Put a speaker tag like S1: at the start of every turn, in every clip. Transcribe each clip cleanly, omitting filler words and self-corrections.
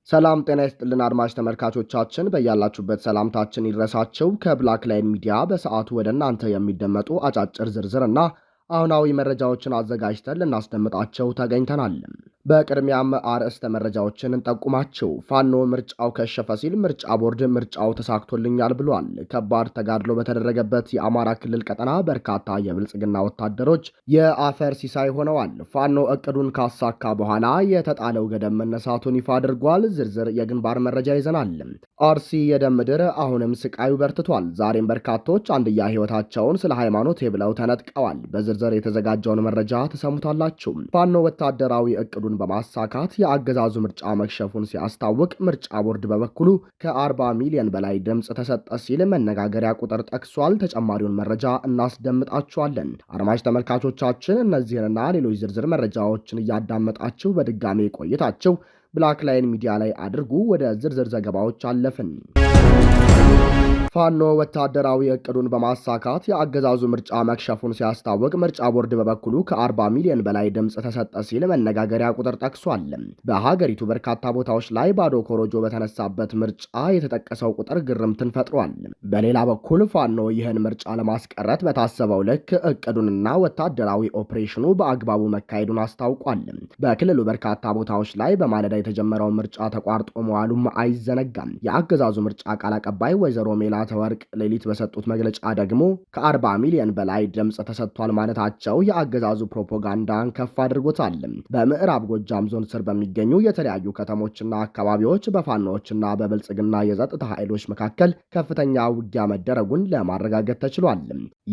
S1: ሰላም ጤና ይስጥልን አድማጭ ተመልካቾቻችን በያላችሁበት ሰላምታችን ይድረሳችሁ። ከብላክ ላይን ሚዲያ በሰዓቱ ወደ እናንተ የሚደመጡ አጫጭር ዝርዝርና አሁናዊ መረጃዎችን አዘጋጅተን ልናስደምጣቸው ተገኝተናል። በቅድሚያም አርዕስተ መረጃዎችን እንጠቁማችሁ። ፋኖ ምርጫው ከሸፈ ሲል ምርጫ ቦርድ ምርጫው ተሳክቶልኛል ብሏል። ከባድ ተጋድሎ በተደረገበት የአማራ ክልል ቀጠና በርካታ የብልጽግና ወታደሮች የአፈር ሲሳይ ሆነዋል። ፋኖ እቅዱን ካሳካ በኋላ የተጣለው ገደብ መነሳቱን ይፋ አድርጓል። ዝርዝር የግንባር መረጃ ይዘናል። አርሲ የደም ምድር አሁንም ስቃዩ በርትቷል። ዛሬም በርካቶች አንድያ ሕይወታቸውን ስለ ሃይማኖት ብለው ተነጥቀዋል። በዝርዝር የተዘጋጀውን መረጃ ተሰሙታላችሁ። ፋኖ ወታደራዊ እቅዱን በማሳካት የአገዛዙ ምርጫ መክሸፉን ሲያስታውቅ ምርጫ ቦርድ በበኩሉ ከ40 ሚሊዮን በላይ ድምፅ ተሰጠ ሲል መነጋገሪያ ቁጥር ጠቅሷል። ተጨማሪውን መረጃ እናስደምጣችኋለን። አድማጭ ተመልካቾቻችን እነዚህንና ሌሎች ዝርዝር መረጃዎችን እያዳመጣችሁ በድጋሚ ቆይታችሁ ብላክ ላይን ሚዲያ ላይ አድርጉ። ወደ ዝርዝር ዘገባዎች አለፍን። ፋኖ ወታደራዊ እቅዱን በማሳካት የአገዛዙ ምርጫ መክሸፉን ሲያስታውቅ ምርጫ ቦርድ በበኩሉ ከ40 ሚሊዮን በላይ ድምፅ ተሰጠ ሲል መነጋገሪያ ቁጥር ጠቅሷል። በሀገሪቱ በርካታ ቦታዎች ላይ ባዶ ኮሮጆ በተነሳበት ምርጫ የተጠቀሰው ቁጥር ግርምትን ፈጥሯል። በሌላ በኩል ፋኖ ይህን ምርጫ ለማስቀረት በታሰበው ልክ እቅዱንና ወታደራዊ ኦፕሬሽኑ በአግባቡ መካሄዱን አስታውቋል። በክልሉ በርካታ ቦታዎች ላይ በማለዳ የተጀመረው ምርጫ ተቋርጦ መዋሉም አይዘነጋም። የአገዛዙ ምርጫ ቃል አቀባይ ወይዘሮ ሜላ ተወርቅ ሌሊት በሰጡት መግለጫ ደግሞ ከ40 ሚሊዮን በላይ ድምፅ ተሰጥቷል ማለታቸው የአገዛዙ ፕሮፓጋንዳን ከፍ አድርጎታል። በምዕራብ ጎጃም ዞን ስር በሚገኙ የተለያዩ ከተሞችና አካባቢዎች በፋኖዎችና በብልጽግና የጸጥታ ኃይሎች መካከል ከፍተኛ ውጊያ መደረጉን ለማረጋገጥ ተችሏል።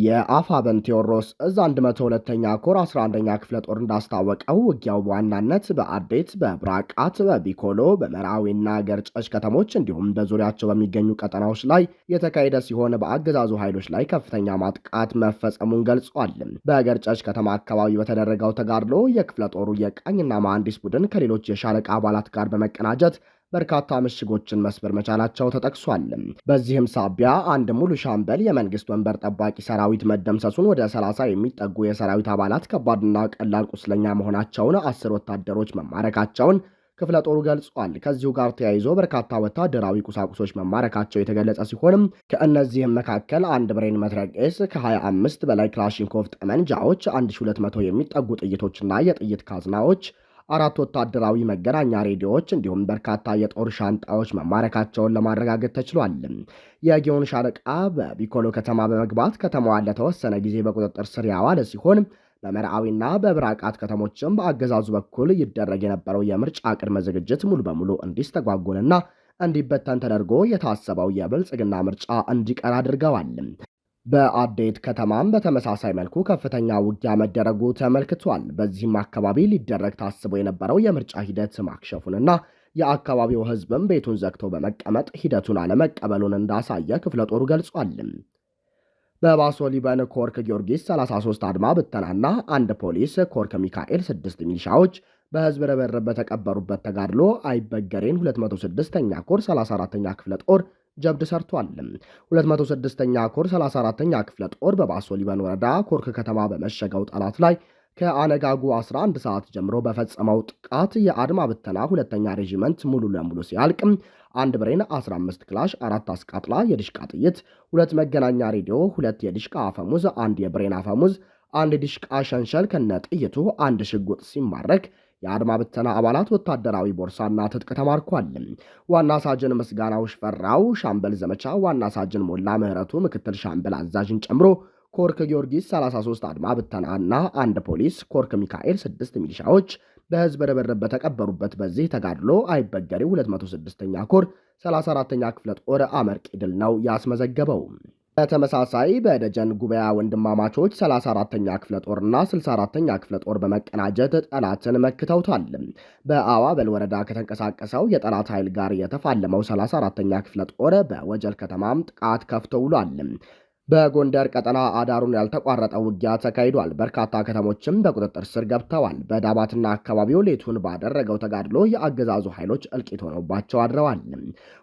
S1: የአፋበን ቴዎድሮስ እዝ 102ኛ ኮር 11ኛ ክፍለ ጦር እንዳስታወቀው ውጊያው በዋናነት በአዴት፣ በብራቃት፣ በቢኮሎ፣ በመራዊና ገርጨች ከተሞች እንዲሁም በዙሪያቸው በሚገኙ ቀጠናዎች ላይ የተካሄደ ሲሆን በአገዛዙ ኃይሎች ላይ ከፍተኛ ማጥቃት መፈጸሙን ገልጿል። በገርጨች ከተማ አካባቢ በተደረገው ተጋድሎ የክፍለ ጦሩ የቃኝና መሐንዲስ ቡድን ከሌሎች የሻለቃ አባላት ጋር በመቀናጀት በርካታ ምሽጎችን መስበር መቻላቸው ተጠቅሷል። በዚህም ሳቢያ አንድ ሙሉ ሻምበል የመንግስት ወንበር ጠባቂ ሰራዊት መደምሰሱን፣ ወደ 30 የሚጠጉ የሰራዊት አባላት ከባድና ቀላል ቁስለኛ መሆናቸውን፣ 10 ወታደሮች መማረካቸውን ክፍለ ጦሩ ገልጿል። ከዚሁ ጋር ተያይዞ በርካታ ወታደራዊ ቁሳቁሶች መማረካቸው የተገለጸ ሲሆንም ከእነዚህም መካከል አንድ ብሬን መትረጌስ፣ ከ25 በላይ ክላሽንኮቭ ጠመንጃዎች፣ 1200 የሚጠጉ ጥይቶችና የጥይት ካዝናዎች፣ 4 ወታደራዊ መገናኛ ሬዲዮዎች እንዲሁም በርካታ የጦር ሻንጣዎች መማረካቸውን ለማረጋገጥ ተችሏል። የጊዮን ሻለቃ በቢኮሎ ከተማ በመግባት ከተማዋን ለተወሰነ ጊዜ በቁጥጥር ስር ያዋለ ሲሆን በመርዓዊና በብራቃት ከተሞችም በአገዛዙ በኩል ይደረግ የነበረው የምርጫ ቅድመ ዝግጅት ሙሉ በሙሉ እንዲስተጓጎልና እንዲበተን ተደርጎ የታሰበው የብልጽግና ምርጫ እንዲቀር አድርገዋል። በአዴት ከተማም በተመሳሳይ መልኩ ከፍተኛ ውጊያ መደረጉ ተመልክቷል። በዚህም አካባቢ ሊደረግ ታስቦ የነበረው የምርጫ ሂደት ማክሸፉንና የአካባቢው ሕዝብም ቤቱን ዘግቶ በመቀመጥ ሂደቱን አለመቀበሉን እንዳሳየ ክፍለ ጦሩ ገልጿል። በባሶ ሊበን ኮርክ ጊዮርጊስ 33 አድማ ብተናና አንድ ፖሊስ፣ ኮርክ ሚካኤል 6 ሚሊሻዎች በህዝብ ርብርብ በተቀበሩበት ተጋድሎ አይበገሬን 206ኛ ኮር 34ኛ ክፍለ ጦር ጀብድ ሰርቷል። 206ኛ ኮር 34ኛ ክፍለ ጦር በባሶ ሊበን ወረዳ ኮርክ ከተማ በመሸገው ጠላት ላይ ከአነጋጉ 11 ሰዓት ጀምሮ በፈጸመው ጥቃት የአድማ ብተና 2ኛ ሬጂመንት ሙሉ ለሙሉ ሲያልቅ አንድ ብሬን፣ 15 ክላሽ፣ 4 አስቃጥላ የዲሽቃ ጥይት፣ 2 መገናኛ ሬዲዮ፣ 2 የዲሽቃ አፈሙዝ፣ 1 የብሬን አፈሙዝ፣ 1 ዲሽቃ ሸንሸል ከነ ጥይቱ፣ 1 ሽጉጥ ሲማረክ የአድማ ብተና አባላት ወታደራዊ ቦርሳና ትጥቅ ተማርኳል። ዋና ሳጅን ምስጋናው ሽፈራው ሻምበል ዘመቻ፣ ዋና ሳጅን ሞላ ምህረቱ ምክትል ሻምበል አዛዥን ጨምሮ ኮርክ ጊዮርጊስ 33 አድማ ብተናና አንድ ፖሊስ፣ ኮርክ ሚካኤል 6 ሚሊሻዎች በህዝብ ርብርብ በተቀበሩበት በዚህ ተጋድሎ አይበገሬው 206ኛ ኮር 34ኛ ክፍለ ጦር አመርቂ ድል ነው ያስመዘገበው። በተመሳሳይ በደጀን ጉባኤ ወንድማማቾች 34ኛ ክፍለ ጦርና 64ኛ ክፍለ ጦር በመቀናጀት ጠላትን መክተውታል። በአዋበል ወረዳ ከተንቀሳቀሰው የጠላት ኃይል ጋር የተፋለመው 34ኛ ክፍለ ጦር በወጀል ከተማም ጥቃት ከፍቶ ውሏል። በጎንደር ቀጠና አዳሩን ያልተቋረጠ ውጊያ ተካሂዷል። በርካታ ከተሞችም በቁጥጥር ስር ገብተዋል። በዳባትና አካባቢው ሌቱን ባደረገው ተጋድሎ የአገዛዙ ኃይሎች እልቂት ሆነውባቸው አድረዋል።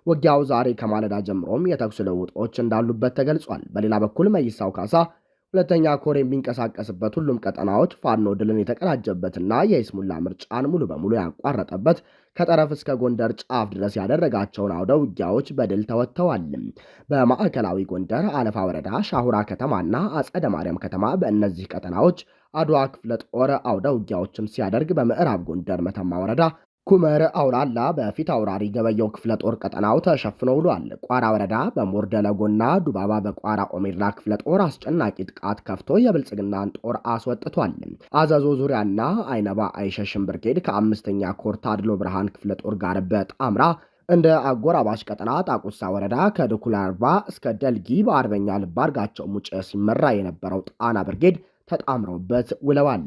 S1: ውጊያው ዛሬ ከማለዳ ጀምሮም የተኩስ ልውውጦች እንዳሉበት ተገልጿል። በሌላ በኩል መይሳው ካሳ ሁለተኛ ኮር የሚንቀሳቀስበት ሁሉም ቀጠናዎች ፋኖ ድልን የተቀዳጀበትና የይስሙላ ምርጫን ሙሉ በሙሉ ያቋረጠበት ከጠረፍ እስከ ጎንደር ጫፍ ድረስ ያደረጋቸውን አውደ ውጊያዎች በድል ተወጥተዋል። በማዕከላዊ ጎንደር አለፋ ወረዳ ሻሁራ ከተማና አጸደ ማርያም ከተማ በእነዚህ ቀጠናዎች አድዋ ክፍለ ጦር አውደ ውጊያዎችን ሲያደርግ፣ በምዕራብ ጎንደር መተማ ወረዳ ኩመር አውላላ በፊት አውራሪ ገበየው ክፍለ ጦር ቀጠናው ተሸፍኖ ውሏል። ቋራ ወረዳ በሞርደለጎና ዱባባ በቋራ ኦሜድላ ክፍለ ጦር አስጨናቂ ጥቃት ከፍቶ የብልጽግናን ጦር አስወጥቷል። አዘዞ ዙሪያና አይነባ አይሸሽም ብርጌድ ከአምስተኛ ኮር ታድሎ ብርሃን ክፍለ ጦር ጋር በጣምራ እንደ አጎራባሽ ቀጠና ጣቁሳ ወረዳ ከድኩላ አርባ እስከ ደልጊ በአርበኛ ልባርጋቸው ሙጬ ሲመራ የነበረው ጣና ብርጌድ ተጣምረውበት ውለዋል።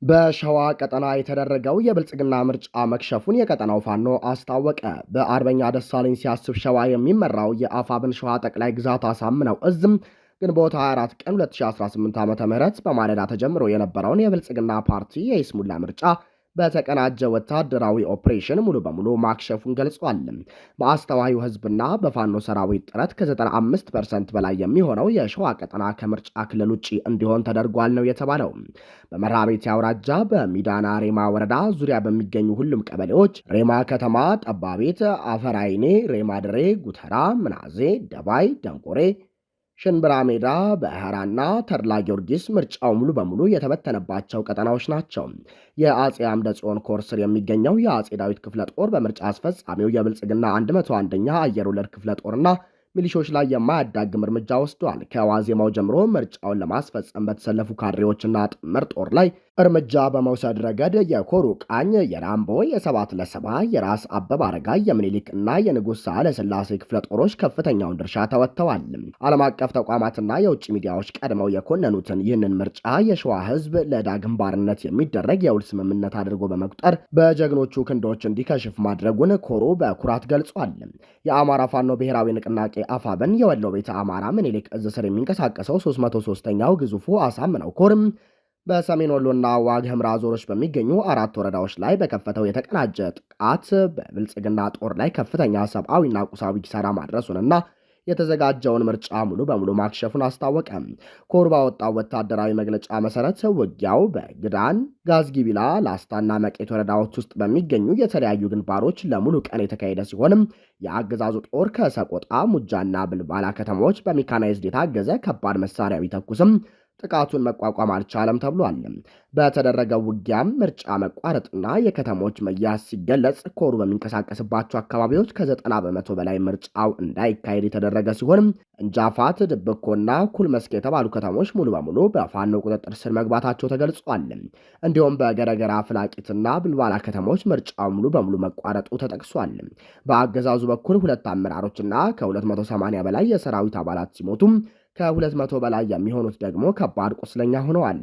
S1: በሸዋ ቀጠና የተደረገው የብልጽግና ምርጫ መክሸፉን የቀጠናው ፋኖ አስታወቀ። በአርበኛ ደሳለኝ ሲያስብ ሸዋ የሚመራው የአፋብን ሸዋ ጠቅላይ ግዛት አሳምነው እዝም ግንቦት 24 ቀን 2018 ዓ.ም በማለዳ ተጀምሮ የነበረውን የብልጽግና ፓርቲ የይስሙላ ምርጫ በተቀናጀ ወታደራዊ ኦፕሬሽን ሙሉ በሙሉ ማክሸፉን ገልጿል። በአስተዋዩ ህዝብና በፋኖ ሰራዊት ጥረት ከ95% በላይ የሚሆነው የሸዋ ቀጠና ከምርጫ ክልል ውጭ እንዲሆን ተደርጓል ነው የተባለው። በመራቤቴ አውራጃ በሚዳና ሬማ ወረዳ ዙሪያ በሚገኙ ሁሉም ቀበሌዎች ሬማ ከተማ፣ ጠባቤት፣ አፈራይኔ፣ ሬማ ድሬ፣ ጉተራ፣ ምናዜ፣ ደባይ፣ ደንቆሬ፣ ሽንብራ ሜዳ፣ በህራና ተድላ ጊዮርጊስ ምርጫው ሙሉ በሙሉ የተበተነባቸው ቀጠናዎች ናቸው። የአጼ አምደ ጽዮን ኮር ስር የሚገኘው የአጼ ዳዊት ክፍለ ጦር በምርጫ አስፈጻሚው የብልጽግና 101ኛ አየር ወለድ ክፍለ ጦርና ሚሊሾች ላይ የማያዳግም እርምጃ ወስዷል። ከዋዜማው ጀምሮ ምርጫውን ለማስፈጸም በተሰለፉ ካድሬዎችና ጥምር ጦር ላይ እርምጃ በመውሰድ ረገድ የኮሩ ቃኝ፣ የራምቦ፣ የሰባት ለሰባ፣ የራስ አበበ አረጋይ፣ የምኒልክ እና የንጉሥ ሳህለ ሥላሴ ክፍለ ጦሮች ከፍተኛውን ድርሻ ተወጥተዋል። ዓለም አቀፍ ተቋማትና የውጭ ሚዲያዎች ቀድመው የኮነኑትን ይህንን ምርጫ የሸዋ ሕዝብ ለዳግም ባርነት የሚደረግ የውል ስምምነት አድርጎ በመቁጠር በጀግኖቹ ክንዶች እንዲከሽፍ ማድረጉን ኮሩ በኩራት ገልጿል። የአማራ ፋኖ ብሔራዊ ንቅናቄ አፋብን የወሎ ቤተ አማራ ምኒልክ እዝ ስር የሚንቀሳቀሰው 303ኛው ግዙፉ አሳምነው ኮርም በሰሜን ወሎና ዋግ ኽምራ ዞኖች በሚገኙ 4 ወረዳዎች ላይ በከፈተው የተቀናጀ ጥቃት በብልጽግና ጦር ላይ ከፍተኛ ሰብአዊና ቁሳዊ ኪሳራ ማድረሱንና የተዘጋጀውን ምርጫ ሙሉ በሙሉ ማክሸፉን አስታወቀ። ኮር ባወጣው ወታደራዊ መግለጫ መሰረት ውጊያው በግዳን፣ ጋዝጊቢላ፣ ላስታና መቄት ወረዳዎች ውስጥ በሚገኙ የተለያዩ ግንባሮች ለሙሉ ቀን የተካሄደ ሲሆንም የአገዛዙ ጦር ከሰቆጣ፣ ሙጃና ብልባላ ከተሞች በሜካናይዝድ የታገዘ ከባድ መሳሪያ ቢተኩስም ጥቃቱን መቋቋም አልቻለም ተብሏል። በተደረገው ውጊያም ምርጫ መቋረጥና የከተሞች መያዝ ሲገለጽ ኮሩ በሚንቀሳቀስባቸው አካባቢዎች ከ90 በመቶ በላይ ምርጫው እንዳይካሄድ የተደረገ ሲሆን እንጃፋት፣ ድብኮና ኩልመስክ የተባሉ ከተሞች ሙሉ በሙሉ በፋኖ ቁጥጥር ስር መግባታቸው ተገልጿል። እንዲሁም በገረገራ፣ ፍላቂትና ብልባላ ከተሞች ምርጫው ሙሉ በሙሉ መቋረጡ ተጠቅሷል። በአገዛዙ በኩል 2 አመራሮችና ከ280 በላይ የሰራዊት አባላት ሲሞቱም ከ200 በላይ የሚሆኑት ደግሞ ከባድ ቁስለኛ ሆነዋል።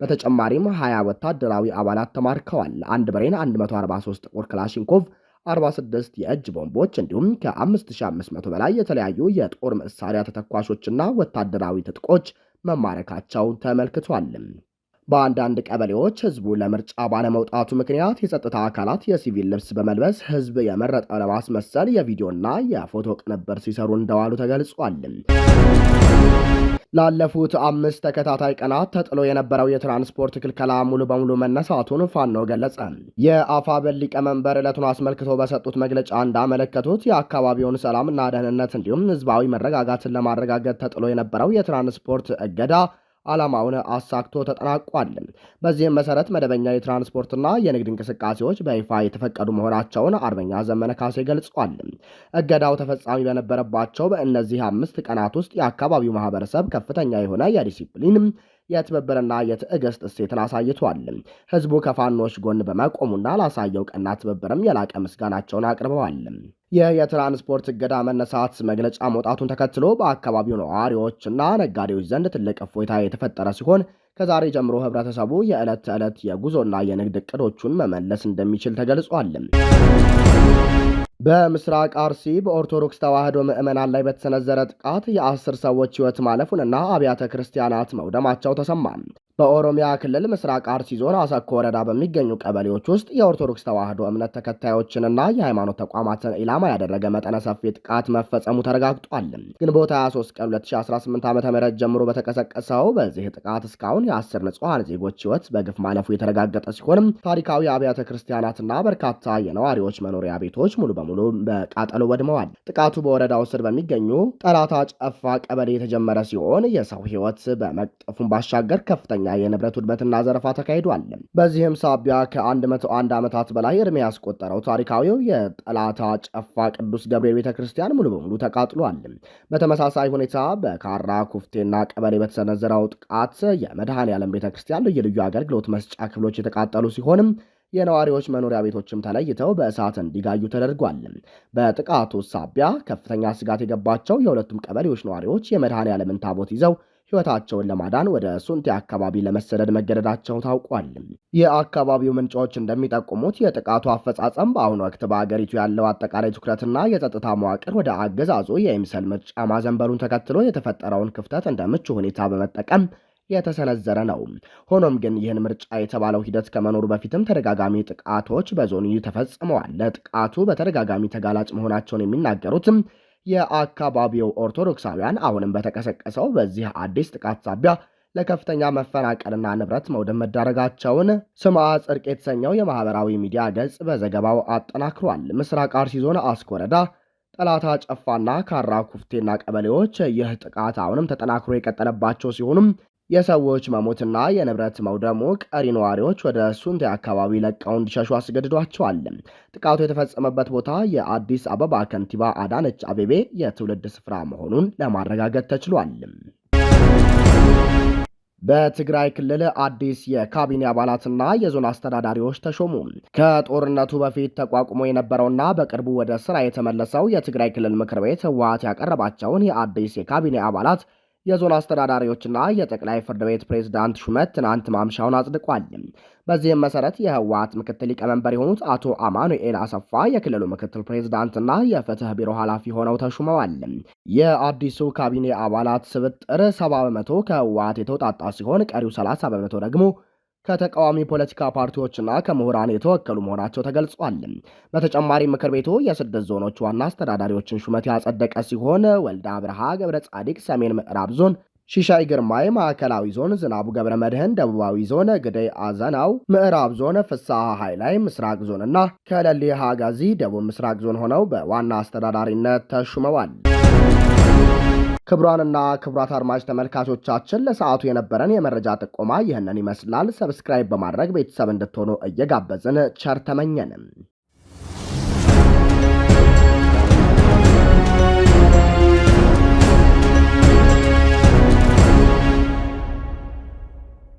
S1: በተጨማሪም 20 ወታደራዊ አባላት ተማርከዋል። አንድ ብሬን፣ 143 ጥቁር ክላሽንኮቭ፣ 46 የእጅ ቦምቦች እንዲሁም ከ5500 በላይ የተለያዩ የጦር መሳሪያ ተተኳሾችና ወታደራዊ ትጥቆች መማረካቸው ተመልክቷል። በአንዳንድ ቀበሌዎች ህዝቡ ለምርጫ ባለመውጣቱ ምክንያት የጸጥታ አካላት የሲቪል ልብስ በመልበስ ህዝብ የመረጠ ለማስመሰል የቪዲዮና የፎቶ ቅንብር ሲሰሩ እንደዋሉ ተገልጿል። ላለፉት 5 ተከታታይ ቀናት ተጥሎ የነበረው የትራንስፖርት ክልከላ ሙሉ በሙሉ መነሳቱን ፋኖ ገለጸ። የአፋብን ሊቀመንበር ዕለቱን አስመልክቶ በሰጡት መግለጫ እንዳመለከቱት የአካባቢውን ሰላምና ደህንነት እንዲሁም ህዝባዊ መረጋጋትን ለማረጋገጥ ተጥሎ የነበረው የትራንስፖርት እገዳ ዓላማውን አሳክቶ ተጠናቋል። በዚህም መሰረት መደበኛ የትራንስፖርትና የንግድ እንቅስቃሴዎች በይፋ የተፈቀዱ መሆናቸውን አርበኛ ዘመነ ካሴ ገልጿል። እገዳው ተፈጻሚ በነበረባቸው በእነዚህ 5 ቀናት ውስጥ የአካባቢው ማህበረሰብ ከፍተኛ የሆነ የዲሲፕሊን የትብብርና የትዕግስት እሴትን አሳይቷል። ህዝቡ ከፋኖች ጎን በመቆሙና ላሳየው ቀና ትብብርም የላቀ ምስጋናቸውን አቅርበዋል። ይህ የትራንስፖርት እገዳ መነሳት መግለጫ መውጣቱን ተከትሎ በአካባቢው ነዋሪዎችና ነጋዴዎች ዘንድ ትልቅ እፎይታ የተፈጠረ ሲሆን ከዛሬ ጀምሮ ህብረተሰቡ የዕለት ተዕለት የጉዞና የንግድ እቅዶቹን መመለስ እንደሚችል ተገልጿል። በምስራቅ አርሲ በኦርቶዶክስ ተዋሕዶ ምዕመናን ላይ በተሰነዘረ ጥቃት የ10 ሰዎች ሕይወት ማለፉንና አብያተ ክርስቲያናት መውደማቸው ተሰማ። በኦሮሚያ ክልል ምስራቅ አርሲ ዞን አሰኮ ወረዳ በሚገኙ ቀበሌዎች ውስጥ የኦርቶዶክስ ተዋሕዶ እምነት ተከታዮችንና የሃይማኖት ተቋማትን ኢላማ ያደረገ መጠነ ሰፊ ጥቃት መፈጸሙ ተረጋግጧል። ግንቦት 23 ቀን 2018 ዓ.ም ጀምሮ በተቀሰቀሰው በዚህ ጥቃት እስካሁን የ10 ንጹሐን ዜጎች ሕይወት በግፍ ማለፉ የተረጋገጠ ሲሆንም ታሪካዊ አብያተ ክርስቲያናትና በርካታ የነዋሪዎች መኖሪያ ቤቶች ሙሉ በሙሉ በቃጠሎ ወድመዋል። ጥቃቱ በወረዳው ስር በሚገኙ ጠላታ ጨፋ ቀበሌ የተጀመረ ሲሆን የሰው ሕይወት በመቅጠፉን ባሻገር ከፍተኛ የንብረት ውድመትና ዘረፋ ተካሂዷል። በዚህም ሳቢያ ከ101 ዓመታት በላይ ዕድሜ ያስቆጠረው ታሪካዊው የጠላታ ጨፋ ቅዱስ ገብርኤል ቤተክርስቲያን ሙሉ በሙሉ ተቃጥሏል። በተመሳሳይ ሁኔታ በካራ ኩፍቴና ቀበሌ በተሰነዘረው ጥቃት የመድኃኔዓለም ቤተክርስቲያን ልዩ ልዩ አገልግሎት መስጫ ክፍሎች የተቃጠሉ ሲሆንም የነዋሪዎች መኖሪያ ቤቶችም ተለይተው በእሳት እንዲጋዩ ተደርጓል። በጥቃቱ ሳቢያ ከፍተኛ ስጋት የገባቸው የሁለቱም ቀበሌዎች ነዋሪዎች የመድኃኔዓለምን ታቦት ይዘው ሕይወታቸውን ለማዳን ወደ ሱንቴ አካባቢ ለመሰደድ መገደዳቸው ታውቋል። የአካባቢው ምንጮች እንደሚጠቁሙት የጥቃቱ አፈጻጸም በአሁኑ ወቅት በአገሪቱ ያለው አጠቃላይ ትኩረትና የጸጥታ መዋቅር ወደ አገዛዙ የይምሰል ምርጫ ማዘንበሉን ተከትሎ የተፈጠረውን ክፍተት እንደ ምቹ ሁኔታ በመጠቀም የተሰነዘረ ነው። ሆኖም ግን ይህን ምርጫ የተባለው ሂደት ከመኖሩ በፊትም ተደጋጋሚ ጥቃቶች በዞኑ ተፈጽመዋል። ለጥቃቱ በተደጋጋሚ ተጋላጭ መሆናቸውን የሚናገሩትም የአካባቢው ኦርቶዶክሳውያን አሁንም በተቀሰቀሰው በዚህ አዲስ ጥቃት ሳቢያ ለከፍተኛ መፈናቀልና ንብረት መውደም መዳረጋቸውን ስምዐ ጽድቅ የተሰኘው የማህበራዊ ሚዲያ ገጽ በዘገባው አጠናክሯል። ምስራቅ አርሲ ዞን አስኮ ወረዳ ጠላታ ጨፋና ካራ ኩፍቴና ቀበሌዎች ይህ ጥቃት አሁንም ተጠናክሮ የቀጠለባቸው ሲሆኑም የሰዎች መሞትና የንብረት መውደሙ ቀሪ ነዋሪዎች ወደ ሱንቴ አካባቢ ለቀው እንዲሸሹ አስገድዷቸዋል። ጥቃቱ የተፈጸመበት ቦታ የአዲስ አበባ ከንቲባ አዳነች አቤቤ የትውልድ ስፍራ መሆኑን ለማረጋገጥ ተችሏል። በትግራይ ክልል አዲስ የካቢኔ አባላትና የዞን አስተዳዳሪዎች ተሾሙ። ከጦርነቱ በፊት ተቋቁሞ የነበረውና በቅርቡ ወደ ስራ የተመለሰው የትግራይ ክልል ምክር ቤት ህወሓት ያቀረባቸውን የአዲስ የካቢኔ አባላት የዞን አስተዳዳሪዎችና የጠቅላይ ፍርድ ቤት ፕሬዝዳንት ሹመት ትናንት ማምሻውን አጽድቋል። በዚህም መሰረት የህወሓት ምክትል ሊቀመንበር የሆኑት አቶ አማኑኤል አሰፋ የክልሉ ምክትል ፕሬዝዳንትና የፍትህ ቢሮ ኃላፊ ሆነው ተሹመዋል። የአዲሱ ካቢኔ አባላት ስብጥር 70 በመቶ ከህወሓት የተውጣጣ ሲሆን ቀሪው 30 በመቶ ደግሞ ከተቃዋሚ ፖለቲካ ፓርቲዎችና ከምሁራን የተወከሉ መሆናቸው ተገልጿል። በተጨማሪ ምክር ቤቱ የስድስት ዞኖች ዋና አስተዳዳሪዎችን ሹመት ያጸደቀ ሲሆን ወልደ አብርሃ ገብረ ጻዲቅ ሰሜን ምዕራብ ዞን፣ ሺሻይ ግርማይ ማዕከላዊ ዞን፣ ዝናቡ ገብረ መድህን ደቡባዊ ዞን፣ ግደይ አዘናው ምዕራብ ዞን፣ ፍስሐ ኃይላይ ምስራቅ ዞንና ከለሌ ሃጋዚ ደቡብ ምስራቅ ዞን ሆነው በዋና አስተዳዳሪነት ተሹመዋል። ክቡራንና ክቡራት አድማጭ ተመልካቾቻችን ለሰዓቱ የነበረን የመረጃ ጥቆማ ይህንን ይመስላል። ሰብስክራይብ በማድረግ ቤተሰብ እንድትሆኑ እየጋበዝን ቸር ተመኘን።